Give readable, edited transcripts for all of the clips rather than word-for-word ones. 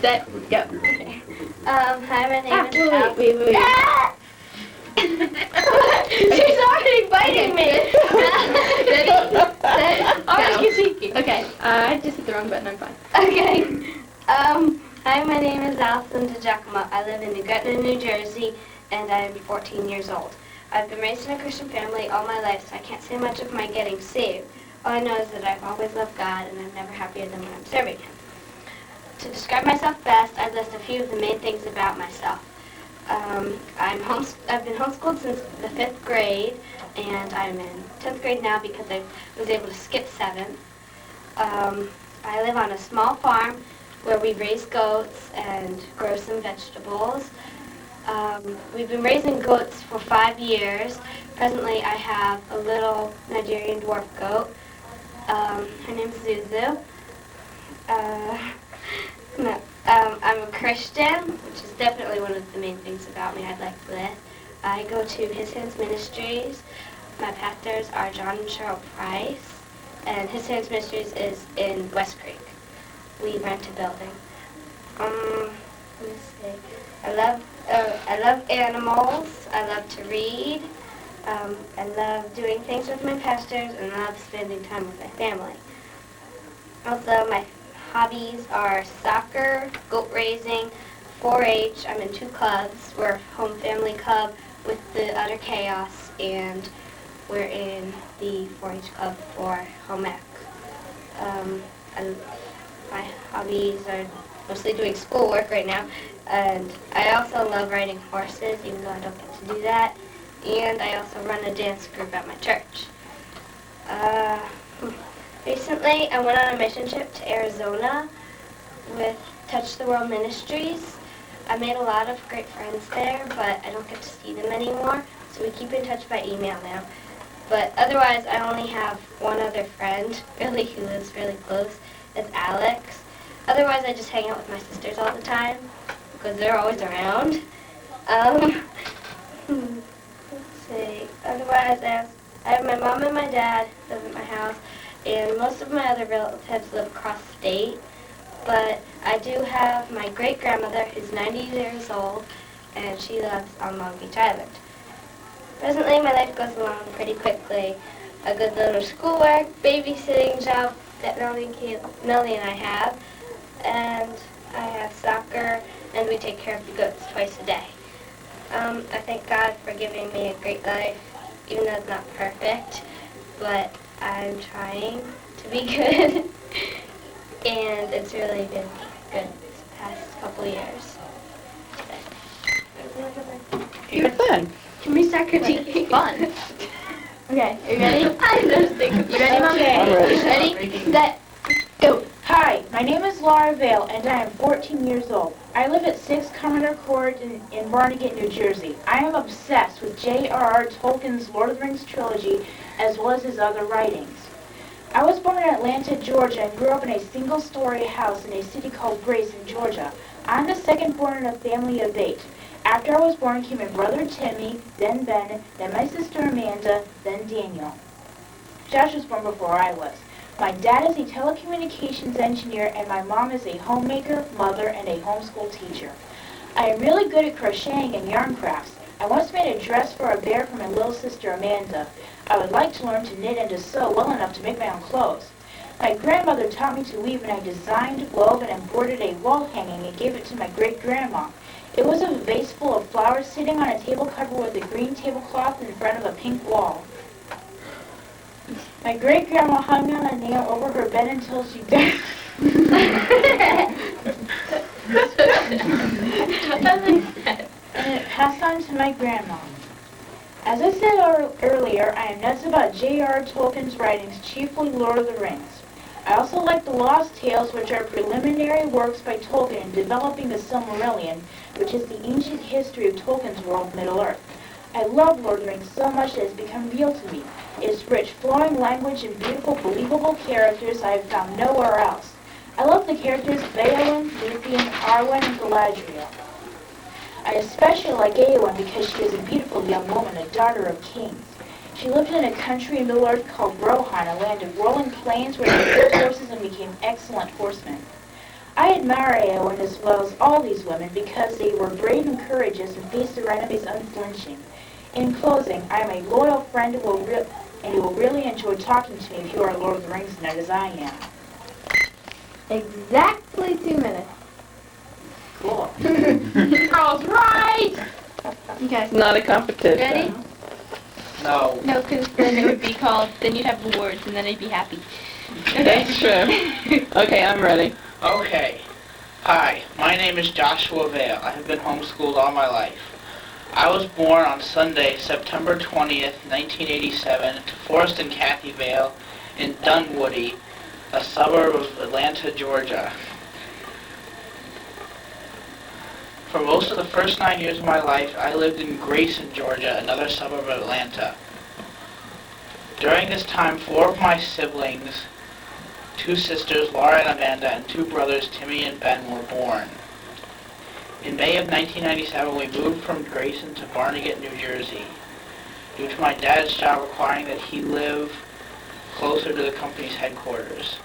Set, go. Hi, my name is Al. Wait. Ah! She's already biting me. Ready, set, Go. Okay, I just hit the wrong button, I'm fine. Okay. Hi, my name is Allison DeGiacomo. I live in New Gretna, New Jersey, and I am 14 years old. I've been raised in a Christian family all my life, so I can't say much of my getting saved. All I know is that I've always loved God, and I'm never happier than when I'm serving Him. To describe myself best, I'd list a few of the main things about myself. I've been homeschooled since the 5th grade, and I'm in 10th grade now because I was able to skip 7th. I live on a small farm where we raise goats and grow some vegetables. We've been raising goats for 5 years. Presently, I have a little Nigerian dwarf goat. Her name's Zuzu. I'm a Christian, which is definitely one of the main things about me I'd like to list. I go to His Hands Ministries. My pastors are John and Cheryl Price, and His Hands Ministries is in West Creek. We rent a building. Let me see. I love animals. I love to read. I love doing things with my pastors, and I love spending time with my family. Also, my hobbies are soccer, goat raising, 4-H. I'm in 2 clubs. We're Home Family Club with the Utter Chaos, and we're in the 4-H club for home ec. My hobbies are mostly doing schoolwork right now, and I also love riding horses, even though I don't get to do that. And I also run a dance group at my church. Recently, I went on a mission trip to Arizona with Touch the World Ministries. I made a lot of great friends there, but I don't get to see them anymore, so we keep in touch by email now. But otherwise, I only have one other friend, really, who lives really close. It's Alex. Otherwise, I just hang out with my sisters all the time, because they're always around. Let's see. Otherwise, I have my mom and my dad live at my house, and most of my other relatives live across state. But I do have my great-grandmother, who's 90 years old, and she lives on Long Beach Island. Presently, my life goes along pretty quickly. A good little schoolwork, babysitting job that Melanie and I have, and I have soccer, and we take care of the goats twice a day. I thank God for giving me a great life, even though it's not perfect, but I'm trying to be good, and it's really been good this past couple years. You're fun. Can we start critiquing? Fun. Okay, are you ready? I'm just thinking. You ready, Mom? Okay. I'm ready. Ready, set, go. Hi, my name is Laura Vale, and I am 14 years old. I live at 6 Commodore Court in Barnegat, New Jersey. I am obsessed with J.R.R. Tolkien's Lord of the Rings trilogy, as well as his other writings. I was born in Atlanta, Georgia, and grew up in a single-story house in a city called Grace in Georgia. I'm the second born in a family of 8. After I was born came my brother Timmy, then Ben, then my sister Amanda, then Daniel. Josh was born before I was. My dad is a telecommunications engineer, and my mom is a homemaker, mother, and a homeschool teacher. I am really good at crocheting and yarn crafts. I once made a dress for a bear for my little sister Amanda. I would like to learn to knit and to sew well enough to make my own clothes. My grandmother taught me to weave, and I designed, wove, and embroidered a wall hanging and gave it to my great-grandma. It was a vase full of flowers sitting on a table covered with a green tablecloth in front of a pink wall. My great-grandma hung on a nail over her bed until she died. And it passed on to my grandma. As I said earlier, I am nuts about J.R.R. Tolkien's writings, chiefly Lord of the Rings. I also like the Lost Tales, which are preliminary works by Tolkien in developing the Silmarillion, which is the ancient history of Tolkien's world, Middle-earth. I love Lord of the Rings so much that it has become real to me. Its rich, flowing language and beautiful, believable characters I have found nowhere else. I love the characters Beowulf, Luthien, Arwen, and Galadriel. I especially like Eowyn because she is a beautiful young woman, a daughter of kings. She lived in a country in Middle-earth called Rohan, a land of rolling plains where they built horses and became excellent horsemen. I admire Iowan as well as all these women because they were brave and courageous and faced their enemies unflinching. In closing, I am a loyal friend and you will really enjoy talking to me if you are a Lord of the Rings nerd as I am. Exactly 2 minutes. Cool. Girls, right! Okay. It's not a competition. Ready? No. No, because then it would be called, then you'd have awards, and then I'd be happy. That's true. Okay, I'm ready. Okay. Hi, my name is Joshua Vale. I have been homeschooled all my life. I was born on Sunday, September 20th, 1987, to Forrest and Kathy Vale in Dunwoody, a suburb of Atlanta, Georgia. For most of the first 9 years of my life, I lived in Grayson, Georgia, another suburb of Atlanta. During this time, 4 of my siblings, 2 sisters, Laura and Amanda, and 2 brothers, Timmy and Ben, were born. In May of 1997, we moved from Grayson to Barnegat, New Jersey, due to my dad's job requiring that he live closer to the company's headquarters.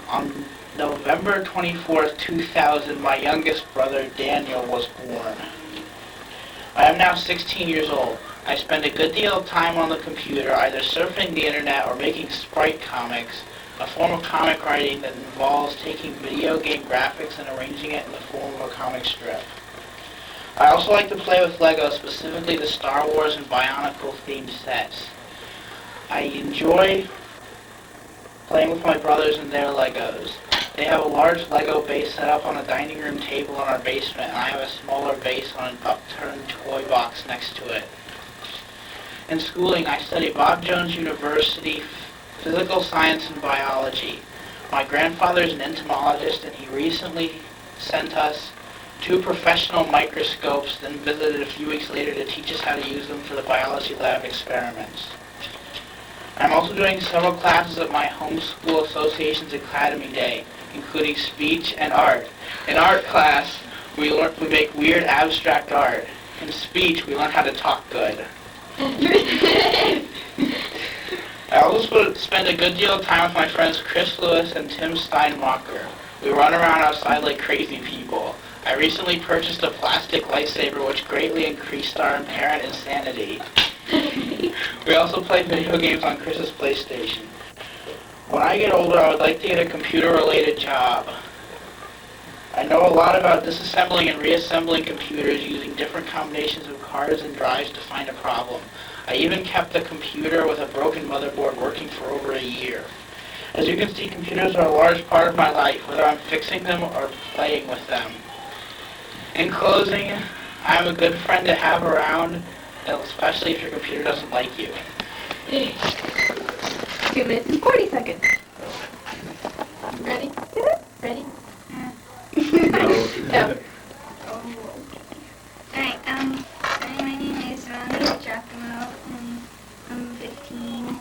On November 24th, 2000, my youngest brother, Daniel, was born. I am now 16 years old. I spend a good deal of time on the computer, either surfing the internet or making sprite comics, a form of comic writing that involves taking video game graphics and arranging it in the form of a comic strip. I also like to play with Lego, specifically the Star Wars and Bionicle themed sets. I enjoy playing with my brothers and their Legos. They have a large Lego base set up on a dining room table in our basement, and I have a smaller base on an upturned toy box next to it. In schooling, I study Bob Jones University physical science and biology. My grandfather is an entomologist, and he recently sent us 2 professional microscopes, then visited a few weeks later to teach us how to use them for the biology lab experiments. I'm also doing several classes at my homeschool association's Academy Day, including speech and art. In art class, we make weird abstract art. In speech, we learn how to talk good. I also spend a good deal of time with my friends Chris Lewis and Tim Steinmacher. We run around outside like crazy people. I recently purchased a plastic lightsaber which greatly increased our apparent insanity. We also play video games on Chris's PlayStation. When I get older, I would like to get a computer-related job. I know a lot about disassembling and reassembling computers using different combinations of cards and drives to find a problem. I even kept a computer with a broken motherboard working for over a year. As you can see, computers are a large part of my life, whether I'm fixing them or playing with them. In closing, I'm a good friend to have around, especially if your computer doesn't like you. 2 minutes and 40 seconds. Ready? Ready? No. Alright, my name is Ronnie Giacomo, and I'm 15.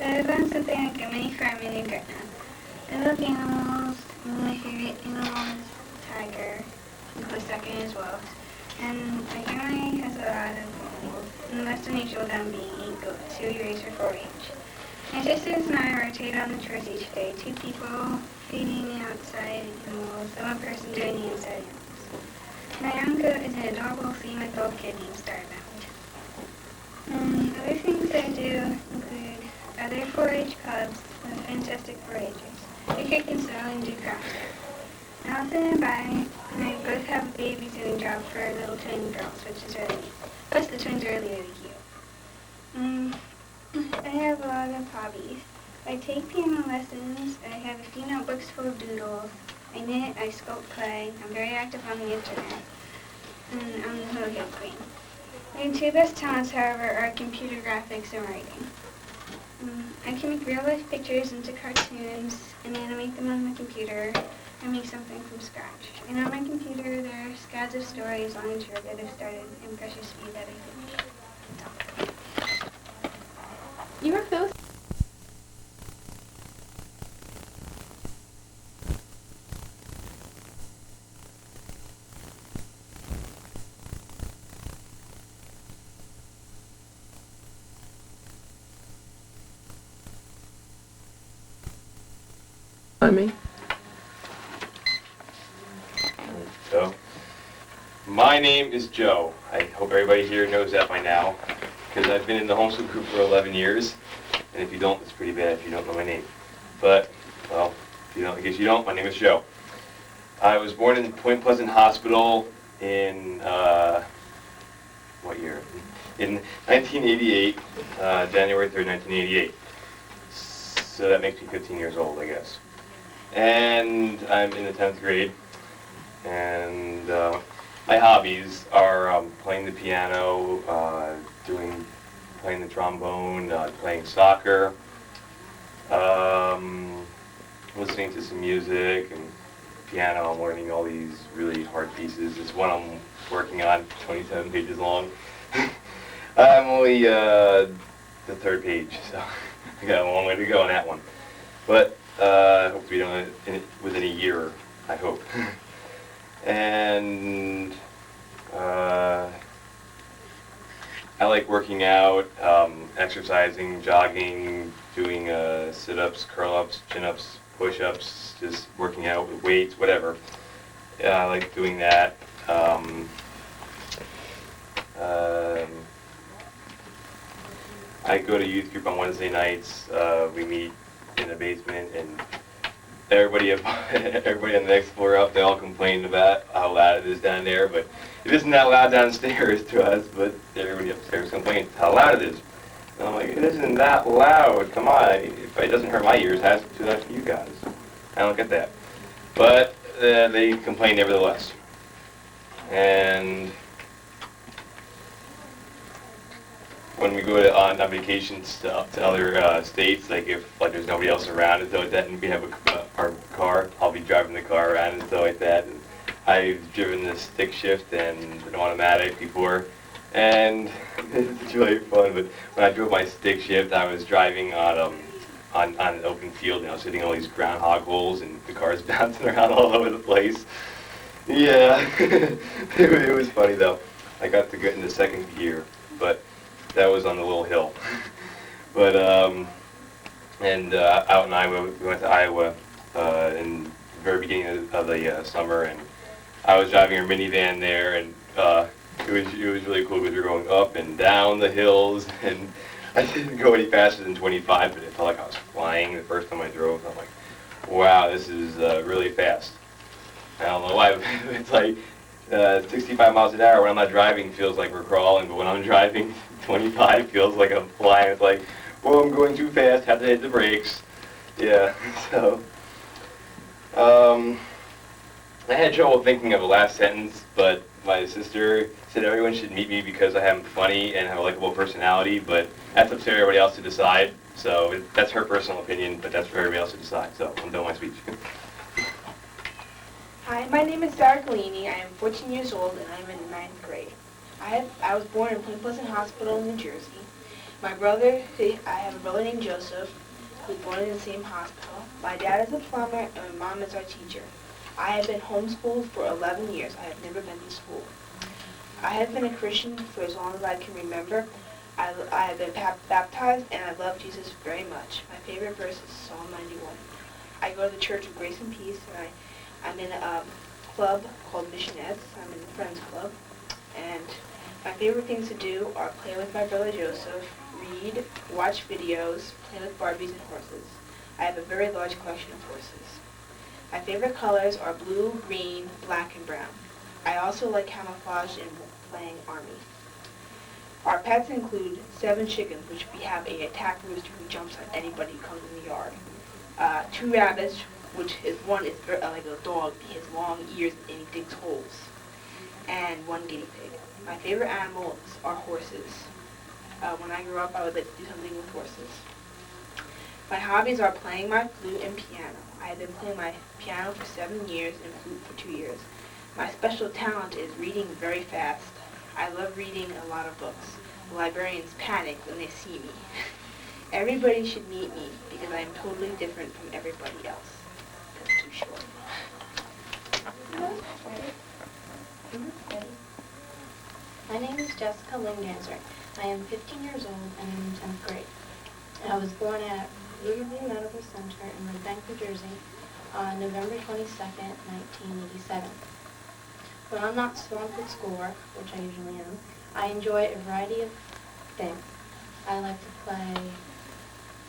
I've done something I get money for a minute right now. I love animals, and my favorite animal is tiger, and my second as well. And my family has a lot of animals, and the most unusual of them being 8 goats, who we raise for 4-H. My sisters and I rotate on the chores each day, 2 people feeding the outside animals, and 1 person doing the inside animals. My young goat is an adorable 3-month-old kid named Starbound. Other things I do include other 4-H clubs with fantastic 4-Hers. We kick and sell and do craft work. Allison and I both have a babysitting job for little twin girls, which is really neat. Plus the twins are really cute. I have a lot of hobbies. I take piano lessons. I have a few notebooks full of doodles. I knit, I sculpt clay. I'm very active on the internet. And I'm the Hula Hoop Queen. My 2 best talents, however, are computer graphics and writing. I can make real-life pictures into cartoons and animate them on my computer and make something from scratch. And on my computer, there are scads of stories on each road that have started and precious speed that I finish. You were close. I mean, So, my name is Joe. I hope everybody here knows that by now, because I've been in the homeschool group for 11 years, and if you don't, it's pretty bad if you don't know my name. But, well, if you don't, in case you don't, my name is Joe. I was born in Point Pleasant Hospital in, what year? In 1988, January 3rd, 1988. So that makes me 15 years old, I guess. And I'm in the 10th grade. And my hobbies are playing the piano, playing the trombone, playing soccer, listening to some music, and piano. I'm learning all these really hard pieces. This one I'm working on, 27 pages long. I'm only the third page, so I got a long way to go on that one. But I hope to be done within a year, I hope. And I like working out, exercising, jogging, doing sit-ups, curl-ups, chin-ups, push-ups, just working out with weights, whatever. I like doing that. I go to youth group on Wednesday nights. We meet in the basement, and everybody on the next floor up, they all complain about how loud it is down there, but it isn't that loud downstairs to us, but everybody upstairs complains how loud it is. And I'm like, it isn't that loud, come on, if it doesn't hurt my ears, it has to do that for you guys. I don't get that. But they complain nevertheless. And when we go on vacations to other states, like if there's nobody else around and stuff like that, and we have our car, I'll be driving the car around and stuff like that. And I've driven the stick shift and an automatic before, and it's really fun. But when I drove my stick shift, I was driving on an open field, and I was hitting all these groundhog holes, and the car's bouncing around all over the place. Yeah, it was funny though. I got to get in the second gear, but that was on the little hill. But, out in Iowa, we went to Iowa in the very beginning of the summer, and I was driving a minivan there, and it was really cool because we were going up and down the hills, and I didn't go any faster than 25, but it felt like I was flying the first time I drove. I'm like, wow, this is really fast. I don't know why, it's like 65 miles an hour when I'm not driving feels like we're crawling, but when I'm driving, 25 feels like I'm flying. It's like, whoa, I'm going too fast, have to hit the brakes. Yeah, so. I had trouble thinking of the last sentence, but my sister said everyone should meet me because I am funny and have a likable personality, but that's up to everybody else to decide. So that's her personal opinion, but that's for everybody else to decide. So I'm done with my speech. Hi, my name is Sarah Galini. I am 14 years old and I'm in 9th grade. I was born in Point Pleasant Hospital in New Jersey. I have a brother named Joseph, who was born in the same hospital. My dad is a plumber and my mom is our teacher. I have been homeschooled for 11 years. I have never been to school. I have been a Christian for as long as I can remember. I have been baptized and I love Jesus very much. My favorite verse is Psalm 91. I go to the Church of Grace and Peace, and I'm in a club called Missionettes. I'm in the Friends Club. And my favorite things to do are play with my brother Joseph, read, watch videos, play with Barbies and horses. I have a very large collection of horses. My favorite colors are blue, green, black, and brown. I also like camouflage and playing army. Our pets include 7 chickens, which we have a attack rooster who jumps on anybody who comes in the yard. 2 rabbits, one is like a dog. He has long ears and he digs holes. And 1 guinea pig. My favorite animals are horses. When I grew up, I would like to do something with horses. My hobbies are playing my flute and piano. I have been playing my piano for 7 years and flute for 2 years. My special talent is reading very fast. I love reading a lot of books. The librarians panic when they see me. Everybody should meet me because I am totally different from everybody else. That's too short. My name is Jessica Linganser. I am 15 years old and I'm in 10th grade. I was born at Riverview Medical Center in Red Bank, New Jersey on November 22nd, 1987. When I'm not swamped with schoolwork, which I usually am, I enjoy a variety of things. I like to play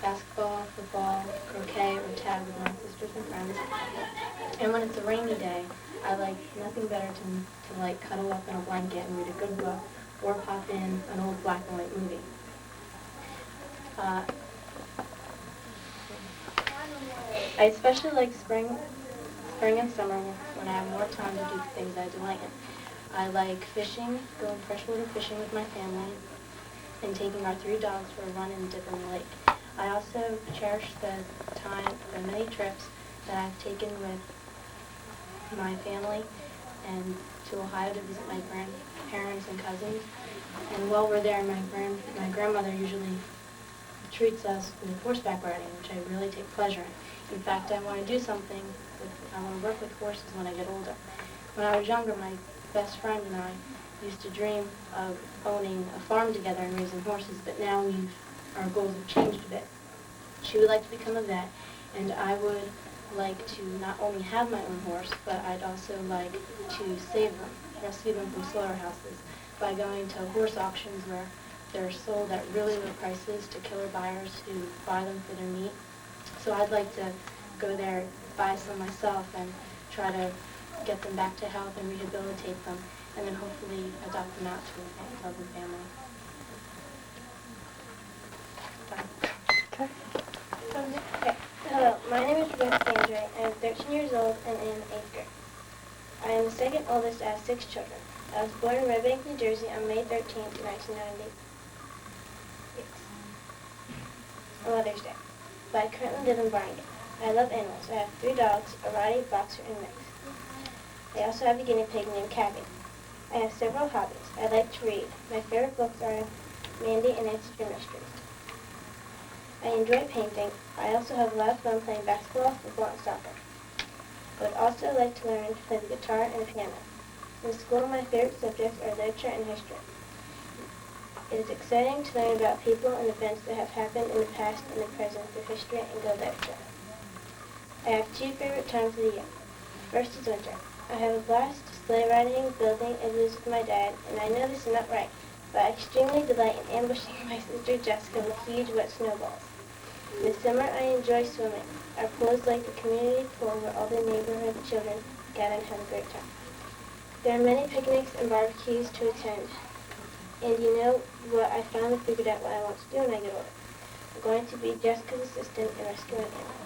basketball, football, croquet, or tag with my sisters and friends. And when it's a rainy day, I like nothing better to like cuddle up in a blanket and read a good book or pop in an old black and white movie. I especially like spring and summer when I have more time to do the things I delight in. I like fishing, going freshwater fishing with my family, and taking our 3 dogs for a run and dip in the lake. I also cherish the many trips that I've taken with my family and to Ohio to visit my grandparents and cousins. And while we're there, my grandmother usually treats us with horseback riding, which I really take pleasure in. In fact, I want to work with horses when I get older. When I was younger, my best friend and I used to dream of owning a farm together and raising horses, but now our goals have changed a bit. She would like to become a vet, and I would like to not only have my own horse, but I'd also like to save them, rescue them from slaughterhouses by going to horse auctions where they're sold at really low prices to killer buyers who buy them for their meat. So I'd like to go there, buy some myself, and try to get them back to health and rehabilitate them, and then hopefully adopt them out to a loving family. Okay. Hello, my name is Rebecca Andre. I am 13 years old and in 8th grade. I am the second oldest out of 6 children. I was born in Red Bank, New Jersey on May 13th, 1996. On Mother's Day. But I currently live in Barnegat. I love animals. I have 3 dogs, a Rottie, Boxer, and Mix. I also have a guinea pig named Cabby. I have several hobbies. I like to read. My favorite books are Mandy and Answers to Mysteries. I enjoy painting. I also have a lot of fun playing basketball, football, and soccer. I would also like to learn to play the guitar and the piano. In school, my favorite subjects are literature and history. It is exciting to learn about people and events that have happened in the past and the present through history and good literature. I have 2 favorite times of the year. First is winter. I have a blast sleigh riding, building igloos with my dad, and I know this is not right, but I extremely delight in ambushing my sister Jessica with huge wet snowballs. In the summer, I enjoy swimming. Our pool is like the community pool where all the neighborhood children gather and have a great time. There are many picnics and barbecues to attend. And you know what? I finally figured out what I want to do when I get older. I'm going to be Jessica's assistant and rescue an animal.